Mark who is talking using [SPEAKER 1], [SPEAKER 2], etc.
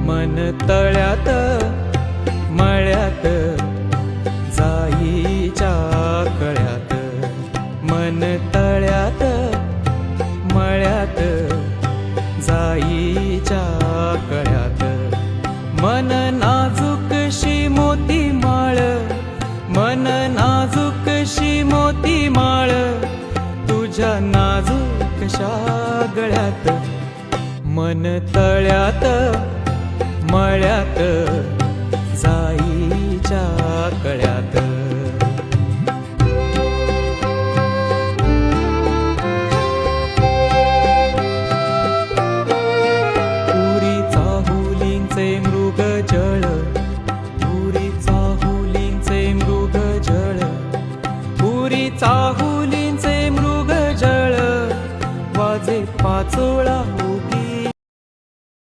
[SPEAKER 1] मन तळ्यात मळ्यात जाईच्या कळ्यात, मन तळ्यात मळ्यात जाईच्या कळ्यात. मन नाजूकशी मोती माळ, मन नाजूकशी मोती माळ, तुझ्या नाजूकशा गळ्यात. मन तळ्यात मळ्यात जाईच्या कळ्यात. पुरी चाहुलींचे मृगजळ, पुरी चाहुलींचे मृगजळ, पुरी चाहुलींचे मृगजळ, वाजे पाचोळा